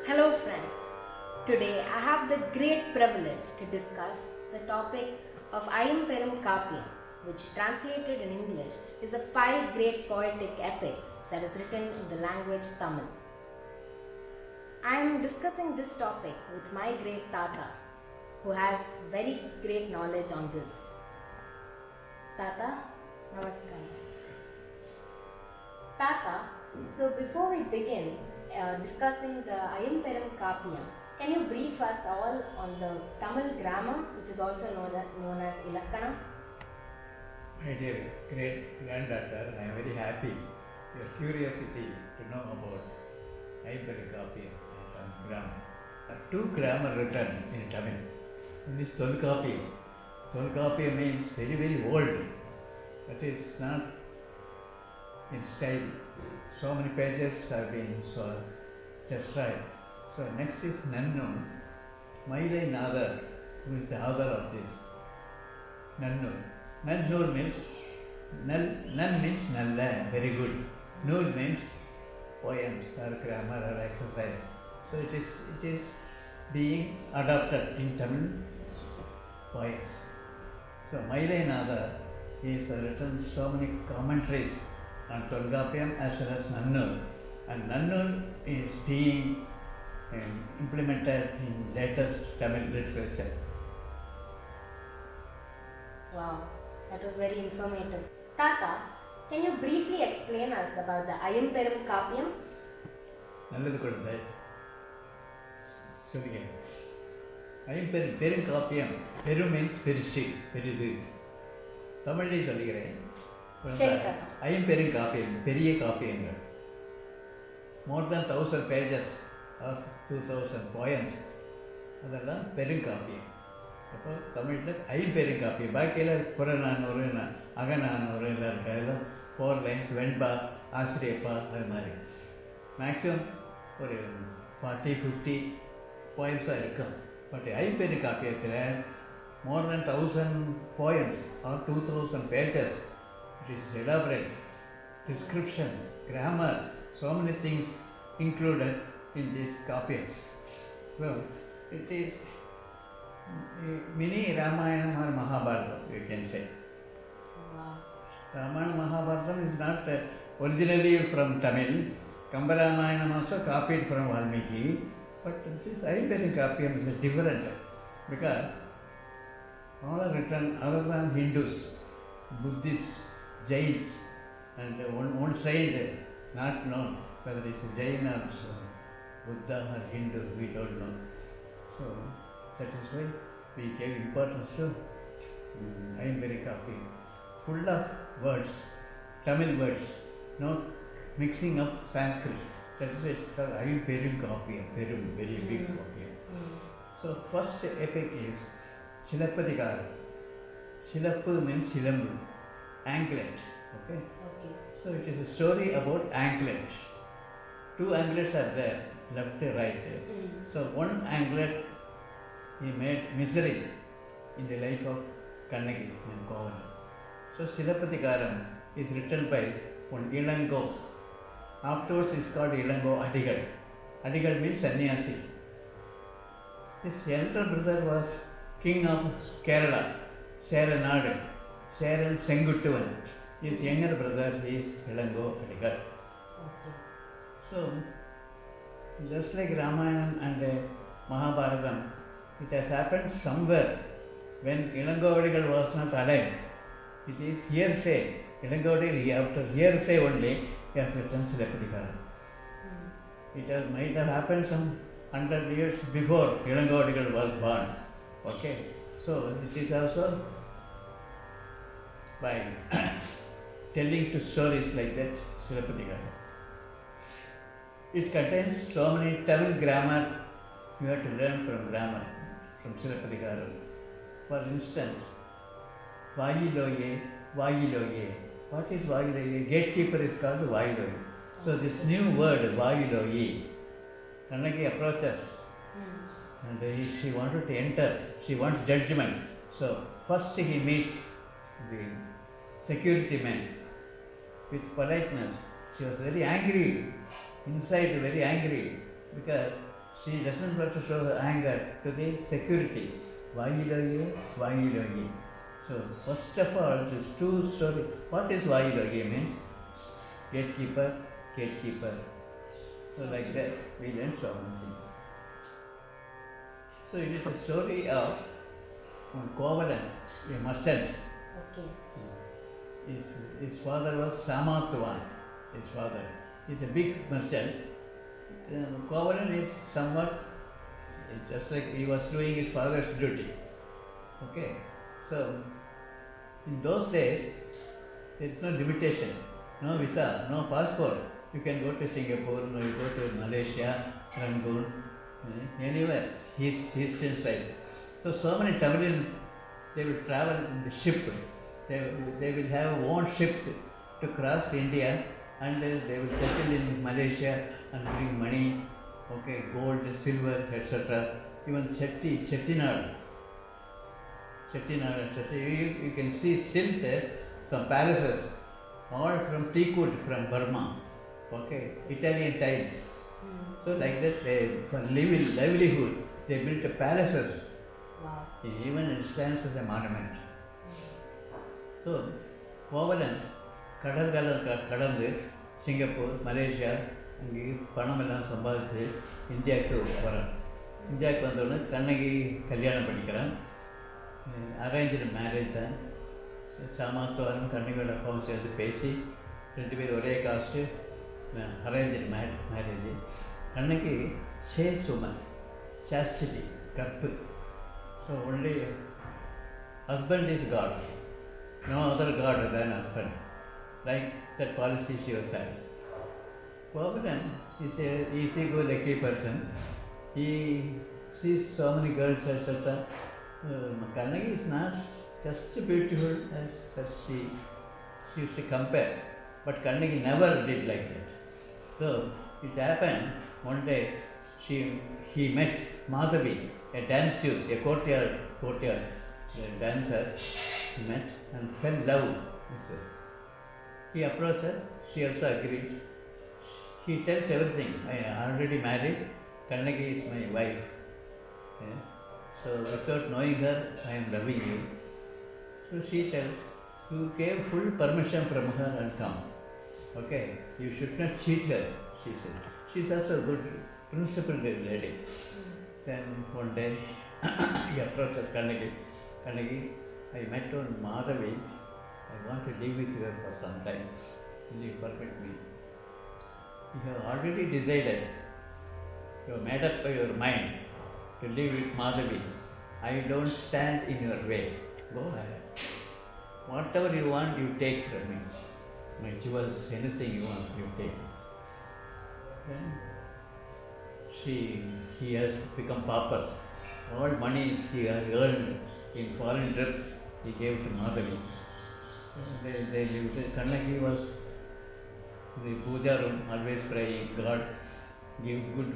Hello, friends. Today I have the great privilege to discuss the topic of Ayamperum Kappiyam, which translated in English is the five great poetic epics that is written in the language Tamil. I am discussing this topic with my great Tata, who has very great knowledge on this. Tata, namaskar. Tata, so before we begin discussing the Ayamperum Kappiyam, can you brief us all on the Tamil grammar, which is also known as Ilakkanam? My dear great granddaughter, I am very happy your curiosity to know about Ayamperum Kappiyam and Tamil grammar. Two grammar written in Tamil. One is Tolkappiyam. Tolkappiyam means very, very old. That is not in style. So many pages have been destroyed. So next is Nannun. Mailai Nadar, who is the author of this. Nannun. Nannur means Nan means Nalla, very good. Nur means poems or grammar or exercise. So it is being adopted in Tamil poems. So Mailai Nadar is written so many commentaries on Tolkappiyam as well as Nannur. And Nannur is being implemented in latest Tamil literature. Wow, that was very informative. Tata, can you briefly explain us about the Ayamperum Kappiyam? நல்லது கொடுத்தாய் சொல்லுங்க. பெருங்காப்பியம் பெரு means பெருசு பெரிது தமிழை சொல்லுகிறேன். ஐம்பெருங்காப்பியம் பெரிய காப்பியங்கள் மோர் தென் 1000 pages ஆர் 2000 poems அதெல்லாம் பெருங்காப்பியம். அப்போ தமிழில் ஐம்பெருங்காப்பியம் பாக்கியில் புறநானூறு அகநானூறு எல்லாம் இருக்குது. அதெல்லாம் 4 lines வெண்பா ஆசிரியப்பா அது மாதிரி மேக்ஸிமம் ஒரு 40-50 poems-ஆக இருக்கும். பட் ஐம்பெருங்காப்பியத்தில் more than 1000 poems are 2000 pages. It is elaborate description, grammar, so many things included in these Kappiyams. So it is mini Ramayana or Mahabharata, you can say. Wow. Ramayana Mahabharata is not originally from Tamil. Kamba also copied from Valmiki, but this Ayamperum Kappiyam is different because all are written other than Hindus, Buddhists, Jains, and one side not known whether it is Jain or Buddha or Hindu, we don't know. So that is why we gave importance to Ayamperum Kappiyam. Full of words, Tamil words, no mixing up Sanskrit. That is why it is called Ayamperum Kappiyam, very big Kappiyam. So first epic is Silappatikaram. Silappu means Silambu. Anklet. Okay. So it is a story about anklet. 2 anklets are there, left and right. So one anklet he made misery in the life of Kannagi and Kovan. So Silappatikaram is written by one Ilango. Afterwards is called Ilango Adigal. Adigal means sannyasi. His elder brother was king of Kerala, Seranadu. Seran Senguttuvan. His younger brother is Ilango Adigal. So, just like Ramayana and Mahabharatam, it has happened somewhere when Ilango Adigal was not alive. It is hearsay. Ilango Adigal, after hearsay only, he has written Silappatikaram. It might have happened some 100 years before Ilango Adigal was born. Okay, so it is also by telling two stories like that, Silappatikaram. It contains so many Tamil grammar you have to learn from grammar, from Silappatikaram. For instance, Vayiloye, Vayiloye. What is Vayiloye? Gatekeeper is called Vayiloye. So this new word, Vayiloye, Kannagi approaches and she wanted to enter, she wants judgment. So first he meets the security man with politeness. She was very angry, inside very angry, because she doesn't want to show her anger to the security. Vayilogi, Vayilogi. So first of all, this two story. What is Vayilogi means? Gatekeeper, gatekeeper. So like that, we learn so many things. So it is a story of Kovalan, a merchant. Okay. His father was Samatwan. His father is a big merchant. Kovalan is somewhat, it's just like he was doing his father's duty. Okay, so in those days there is no limitation, no visa, no passport. You can go to Singapore, no, you go to Malaysia, Rangoon, anywhere. He's inside. So many Tamilian, they will travel in the ship. They will have own ships to cross India, and they will settle in Malaysia and bring money, okay, gold, silver, etc. Even Chettinad, etc. You can see still there some palaces, all from teakwood from Burma, okay, Italian tiles. So like that, for livelihood, they built palaces. Wow. Even it stands as a monument. So, Kovalan கடந்து Singapore Malaysia அங்கே பணமெல்லாம் சம்பாதிச்சு இந்தியாவுக்கு வரான். இந்தியாவுக்கு வந்தோடனே கண்ணகி கல்யாணம் பண்ணிக்கிறான். அரேஞ்சு மேரேஜ் தான். சாமாத்துவாரும் கண்ணகியோட அப்பாவும் சேர்ந்து பேசி 2 பேர் ஒரே caste arrange marriage. Kannagi chaste woman, chastity, கற்பு. So only husband is God, no other God than husband. Like that policy she was having. Kovalan is a easy-go-lucky person. He sees so many girls, etc. Kannagi is not just beautiful as she used to compare, but Kannagi never did like that. So it happened one day he met Madhavi, a dancer, a courtyard dancer. He met and fell in love with her. He approached her, she also agreed. He tells everything. I am already married, Kannagi is my wife. Okay? So without knowing her, I am loving you. So she tells, you gave full permission from her and come. Okay, you should not cheat her, she said. She is also a good, principled lady. Then one day he approaches Kannagi. Kannagi, I met on Madhavi. I want to live with her for some time. Will you permit me? You have already decided. You have made up your mind to live with Madhavi. I don't stand in your way. Go ahead. Whatever you want, you take from me. My jewels, anything you want, you take. Then he has become pauper. All money he has earned in foreign trips, he gave to Madhavi. So they lived. Kannagi was the puja room, always praying, God, give good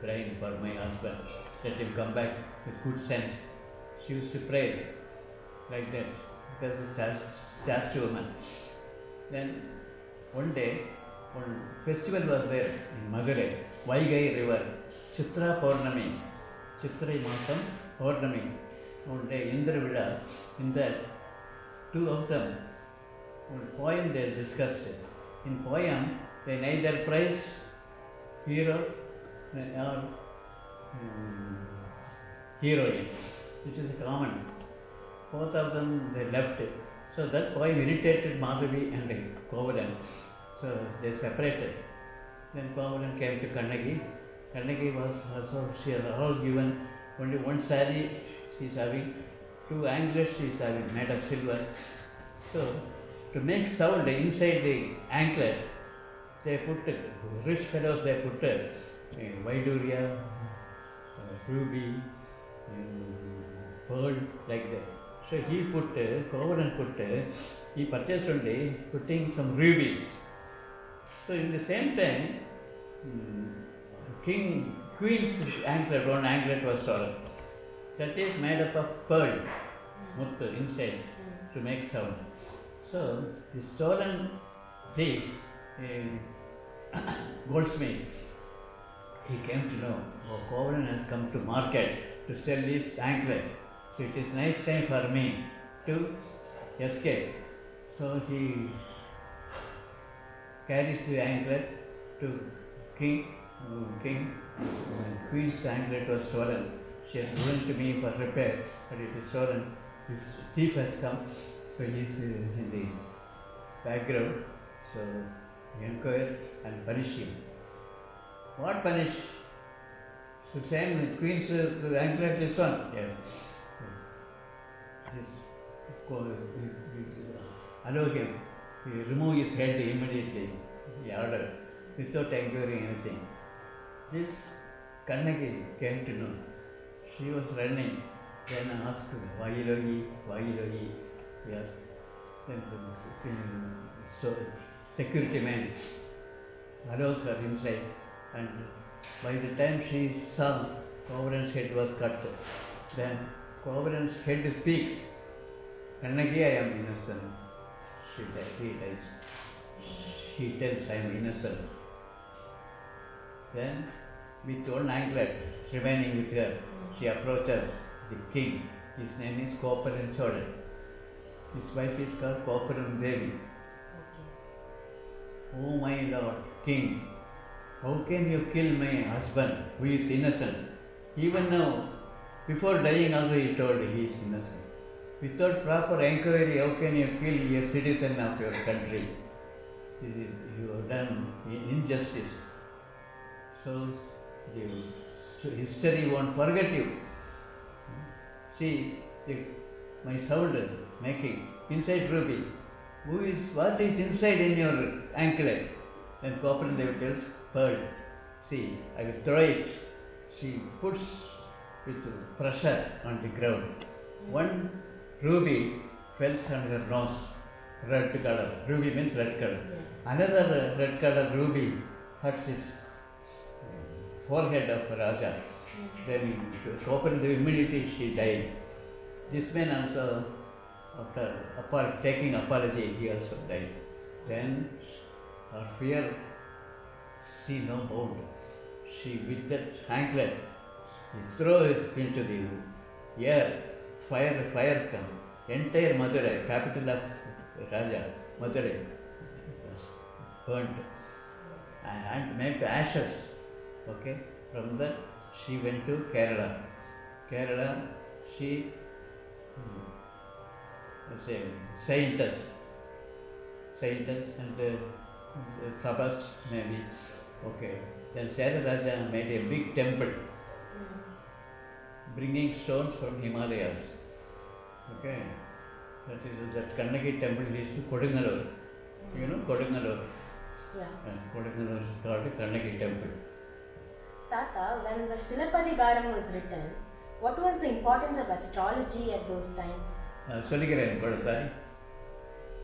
brain for my husband, let him come back with good sense. She used to pray like that because it's a chaste woman. Then one day, one festival was there in Madurai, Vaigai River, Chitra Purnami, Chitrai Masam Purnami. One day, Indra Vida, in that, two of them, one poem they discussed. In poem, they neither praised hero or heroine, which is common. Both of them, they left it. So that poem irritated Madhavi and Kovalan. So they separated. Then Kovalan came to Kannagi. Kannagi was also, she had always given only one saree she is having, 2 anklets she is having made of silver. So to make sound inside the anklet, they put, rich fellows, they put Vaiduria, ruby, pearl, like that. So he put, Kovalan put, he purchased only putting some rubies. So in the same time, Queen's anklet, one anklet was stolen. That is made up of pearl, muttu, inside, to make sound. So the stolen thief, goldsmith, he came to know, oh, Kovalan has come to market to sell his anklet. So it is nice time for me to escape. So he carries the anklet to king. When queen's anklet was stolen. She has given to me for repair, but it is stolen. His thief has come, so he is in the background. So inquire and punish him. What punish? So same queen's anklet, this one. Yes. This allow him. He remove his head immediately. He ordered without enquiring anything. This Kannagi came to know. She was running. Then asked, Vayilogi. He asked. Then the security man allows her inside. And by the time she saw Kovalan's head was cut, then Kovalan's head speaks. Kannagi, I am innocent. He dies. She tells, I am innocent. Then, with one anklet remaining with her, she approaches the king. His name is Koparan Chodan. His wife is called Koparan Devi. Oh my lord, king, how can you kill my husband who is innocent? Even now, before dying also he told he is innocent. Without proper enquiry, how can you kill a citizen of your country? You have done injustice. So, the history won't forget you. See, my sound making inside ruby. What is inside in your anklet? Then Koparan Devi tells, pearl. See, I will throw it. She puts with pressure on the ground. One ruby falls on her nose, red color. Ruby means red color. Yes. Another red color ruby hurts his forehead of Raja. Then Koparan Devi immediately she died. This man also, after taking apology, he also died. Then her fear see no bound. She with that anklet, she throw it into the air. Fire come. Entire Madurai, capital of Raja, Madurai, was burnt and made ashes. Okay, from that she went to Kerala. She was a saintess and Sabas maybe. Okay, then Sera Raja made a big temple, bringing stones from Himalayas. Okay, that Kannagi temple is to Kodungalur. You know Kodungalur? Yeah. Kodungalur is called Kannagi temple. Tata, when the Shilapadigaram was written, what was the importance of astrology at those times? சொல்லுகிறேன் குழந்தாய்.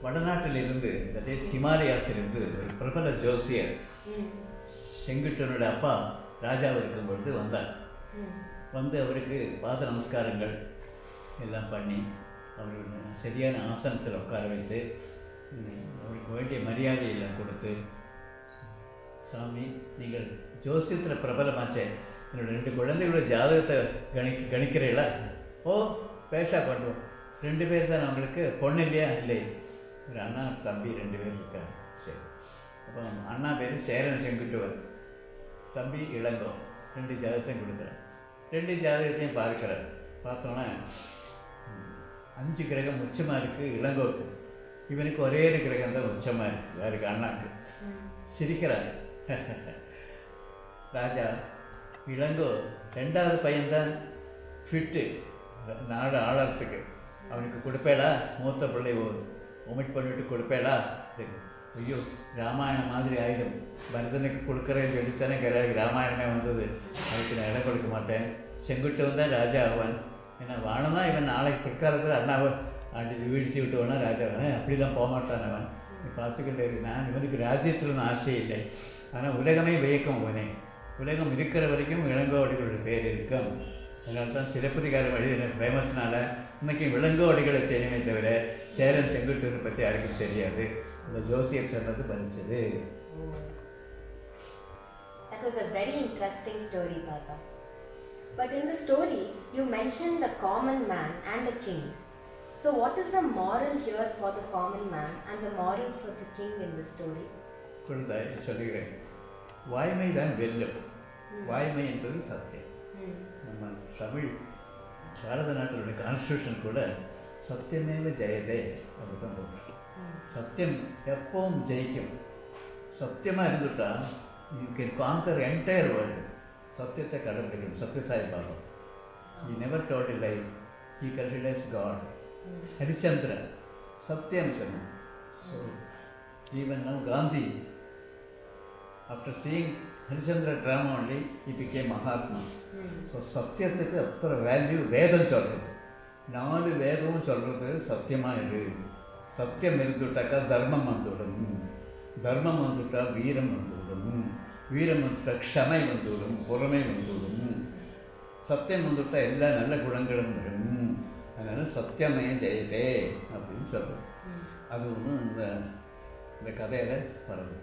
வடநாட்டிலிருந்து, that is ஹிமாலயாஸிலிருந்து ஒரு பிரபல ஜோசியர் செங்குட்டனோட அப்பா ராஜாவாக இருக்கும் பொழுது வந்தார். வந்து அவருக்கு பாத நமஸ்காரங்கள் எல்லாம் பண்ணி அவருக்கு சரியான ஆசனத்தில் உட்கார வைத்து அவருக்கு வேண்டிய மரியாதையெல்லாம் கொடுத்து, சாமி நீங்கள் ஜோசியத்தில் பிரபலமாச்சே, என்னோட 2 குழந்தைகளோட ஜாதகத்தை கணிக்கிறீங்களா? ஓ பேஷா பண்ணுவோம். 2 பேர் தான் அவங்களுக்கு, பொண்ணு இல்லையா? இல்லை, ஒரு அண்ணா தம்பி 2 பேர் இருக்காங்க. சரி, அப்போ அண்ணா பேர் சேரன் செங்குட்டுவர், தம்பி இளங்கோ. 2 ஜாதகத்தையும் கொடுக்குறேன். 2 ஜாதகத்தையும் பார்க்குறேன். பார்த்தோன்னா 5 கிரகம் உச்சமாக இருக்குது இளங்கோக்கு. இவனுக்கு ஒரே ஒரு கிரகம் தான் உச்சமாக இருக்குது, யாருக்கு? அண்ணாக்கு. சிரிக்கிறார் ராஜா. இளங்கோ 2வது பையன்தான் ஃபிட்டு நாடு ஆளறதுக்கு. அவனுக்கு கொடுப்பேடா, மூத்த பிள்ளை ஒமிட் பண்ணிவிட்டு கொடுப்பேடா? ஐயோ, ராமாயணம் மாதிரி ஆகிடும், பரதனுக்கு கொடுக்குறேன்னு சொல்லித்தானே ராமாயணமே வந்தது, அதுக்கு நான் இடம் கொடுக்க மாட்டேன். செங்குட்டவன் தான் ராஜா ஆவான். ஏன்னா வானம் தான் இவன் நாளைக்கு பிற்காலத்தில் அண்ணாவை அடித்து வீழ்த்தி விட்டுவானா ராஜாவன். அப்படி தான் போகமாட்டான் அவன். நீ பார்த்துக்கிட்டே இருக்கு. நான் இவனுக்கு ராஜ்யத்தில் ஆசை இல்லை, ஆனால் உலகமே வியக்கும் அவனே. உலகம் இருக்கிற வரைக்கும் இளங்கோவடிகளோட பேர் இருக்கும். அதனால தான் சிலப்பதிகாரம் எழுதின ஃபேமஸ்னால இன்றைக்கி இளங்கோவடிகளை தெரியுமே தவிர சேரன் செங்குட்டூரை பற்றி யாருக்கும் தெரியாது. இந்த ஜோசியர் சொன்னது பலிச்சது. That was a very interesting story, Tata. But in the story, you mentioned the common man and the king. So what is the moral here for the common man and the moral for the king in the story? கொடுத்தாய் சொல்லுகிறேன். வாய்மை தான் வெல்லும். வாய்மை என்பது சத்தியம். நம்ம தமிழ் பாரத நாட்டினுடைய கான்ஸ்டியூஷன் கூட சத்தியமேவ ஜெயதே அப்படி தான் போட்டு. சத்தியம் எப்பவும் ஜெயிக்கும். சத்தியமாக இருந்துட்டா you can conquer entire world. சத்தியத்தை கடைபிடிக்கணும். Sathya Sai Baba he never told a lie. He considers God. Harichandran சத்தியம் சொன்னான். So even now Gandhi after seeing Harishchandra drama only, he became Mahatma. So சத்தியத்துக்கு அத்தனை வேல்யூ. வேதம் சொல்கிறது, 4 வேதமும் சொல்கிறது சத்தியமாக இரு. சத்தியம் இருந்துட்டாக்கா தர்மம் வந்துவிடும். தர்மம் வந்துவிட்டா வீரம் வந்துவிடும். வீரம் வந்துவிட்டா க்ஷமை வந்துவிடும், பொறுமை வந்துவிடும். சத்தியம் வந்துவிட்டா எல்லா நல்ல குணங்களும் வரும். அதனால் சத்தியமே ஜெயதே அப்படின்னு சொல்கிறோம். அது ஒன்று இந்த கதையில் வருது.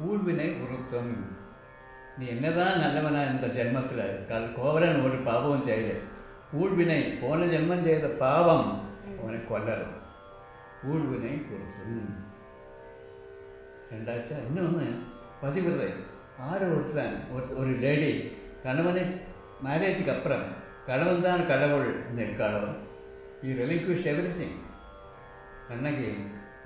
ஊழ்வினை உருத்தம். நீ என்னதான் நல்லவனா இந்த ஜென்மத்தில் கோவலன் ஒரு பாவம் செய்யலை. ஊழ்வினை போன ஜென்மம் செய்த பாவம் அவனை கொல்லரும். ஊழ்வினை உருத்தம். ரெண்டாச்சா இன்னொன்று பதிவிரதை. ஒருத்தன் ஒரு லேடி கணவனை மேரேஜுக்கு அப்புறம் கணவன் தான் கடவுள் இருக்காளோ, ஈ ரெலிக்விஷ் எவ்ரி திங். கண்ணகி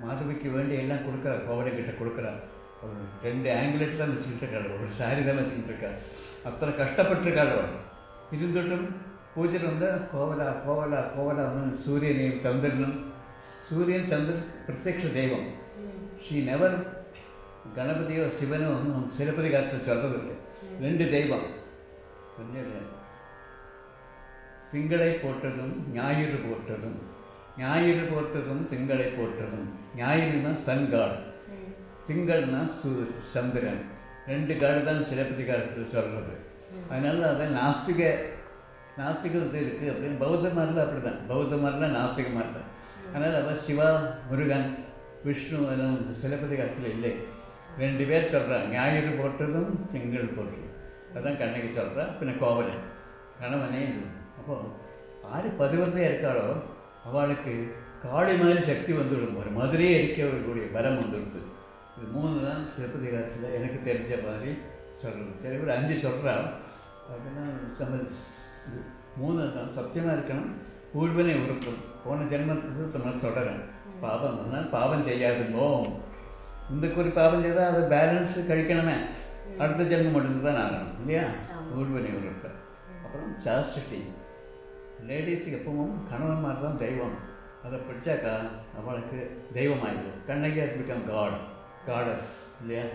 மாதவிக்கு வேண்டி எல்லாம் கொடுக்குறார், கோவலைக்கிட்ட கொடுக்குறார். ஒரு 2 ஆங்கிலெட் தான் வச்சுக்கிட்டு இருக்காள், ஒரு சாரி தான் வச்சுக்கிட்டு இருக்காள். அத்தனை கஷ்டப்பட்டுருக்காள். இருந்துட்டும் பூஜை வந்தால் கோவலா கோவலா கோவலான்னு சூரியனையும் சந்திரனும். சூரியன் சந்திரன் பிரத்யக்ஷ தெய்வம். ஷீ நெவர் கணபதியோ சிவனோ சிலப்பதி காலத்தில் சொல்கிறதில்லை. 2 தெய்வம். கொஞ்சம் திங்களை போற்றதும் ஞாயிறு போற்றதும். ஞாயிறு போற்றதும் திங்களை போற்றதும். ஞாயிறுனா சன் காட், திங்கள்னா சந்திரன். 2 காடு தான் சிலப்பதி காலத்தில் சொல்கிறது. அதனால அதை நாஸ்திகம் இருக்குது அப்படின்னு. பௌத்த மாதிரிலாம் அப்படி தான். பௌத்த மாதிரிலாம் நாஸ்திக மாதிரி தான். அதனால் அவள் சிவா, முருகன், விஷ்ணு எல்லாம் சிலப்பதி காலத்தில் இல்லை. 2 பேர் சொல்கிறான், ஞாயிறு போற்றதும் திங்கள் போற்றதும். அதுதான் கண்ணகி சொல்கிறா. பின்ன கோவலன் கணவனே இது. அப்போது யார் பதிவத்தையாக இருக்காளோ அவளுக்கு காளி மாதிரி சக்தி வந்துவிடும். ஒரு மதுரையே இருக்கக்கூடிய பலம் வந்துடுது. இது 3 தான் சிலப்பதி காலத்தில் எனக்கு தெரிஞ்ச மாதிரி சொல்கிறது. சில பேர் 5 சொல்கிறா. அப்படின்னா 3 தான் சத்தியமாக இருக்கணும். ஊழ்வினை உறுப்பும். போன ஜென்மத்துக்கு நம்ம சொல்கிறேன். பாவம் வந்தால் பாவம் செய்யாதுங்கோ. இந்த குறி பாவம் செய்தால் அதை பேலன்ஸு கழிக்கணுமே. அடுத்த ஜென்மம் மட்டும் தான் ஆகணும் இல்லையா? ஊழ்வினை உறுப்பு. அப்புறம் சாஸ்டிட்டி. லேடிஸுக்கு எப்பவும் கணவன் மாதிரி தான் தெய்வம். அதை படித்தாக்கா அவளுக்கு தெய்வமாகிடும். கண்ணகி ஹஸ் பிகம் காடஸ் இல்லையா?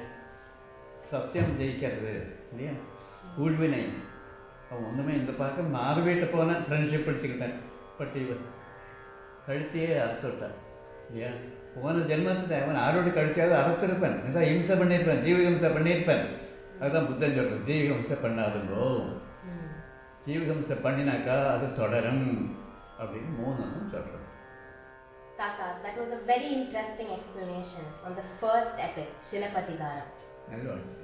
சத்தியம் ஜெயிக்கிறது இல்லையா? ஊழ்வினை. அவன் ஒன்றுமே இந்த பக்கம் மாறுவீட்டை போனேன், ஃப்ரெண்ட்ஷிப் படிச்சுக்கிட்டேன். பட் இவன் கழுத்தையே அறுத்து விட்டான் இல்லையா? போன ஜென்மத்தில் அவன் ஆரோடு கழிச்சாவது அறுத்திருப்பேன். இதான் ஹிம்சை பண்ணியிருப்பேன், ஜீவஹிம்சை பண்ணியிருப்பேன். அதுதான் புத்தன் சொல்கிறேன், ஜீவஹிம்சை பண்ணாதுங்கோ. ஜீவஹிம்சை பண்ணினாக்கா அது தொடரும் அப்படின்னு 3 சொல்கிறேன். Tata, that was a very interesting explanation on the first epic, Shilapatigara. நல்ல வாழ்த்து.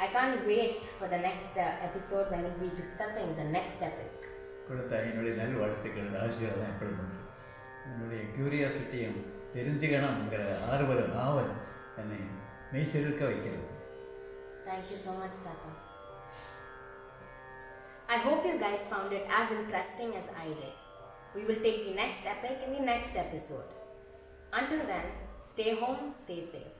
I can't wait for the next episode when we'll be discussing the next epic. கொடுத்த என்னுடைய நல்ல வாழ்த்துக்கள், ஆசீர்வாதம் எப்படி பண்ணுறது. என்னுடைய க்யூரியாசிட்டியும் தெரிஞ்சுக்கணுங்கிற ஆவல் என்னை மெய்சிலிருக்க வைக்கிறது. Thank you so much, Tata. I hope you guys found it as interesting as I did. We will take the next epic in the next episode. Until then, stay home, stay safe.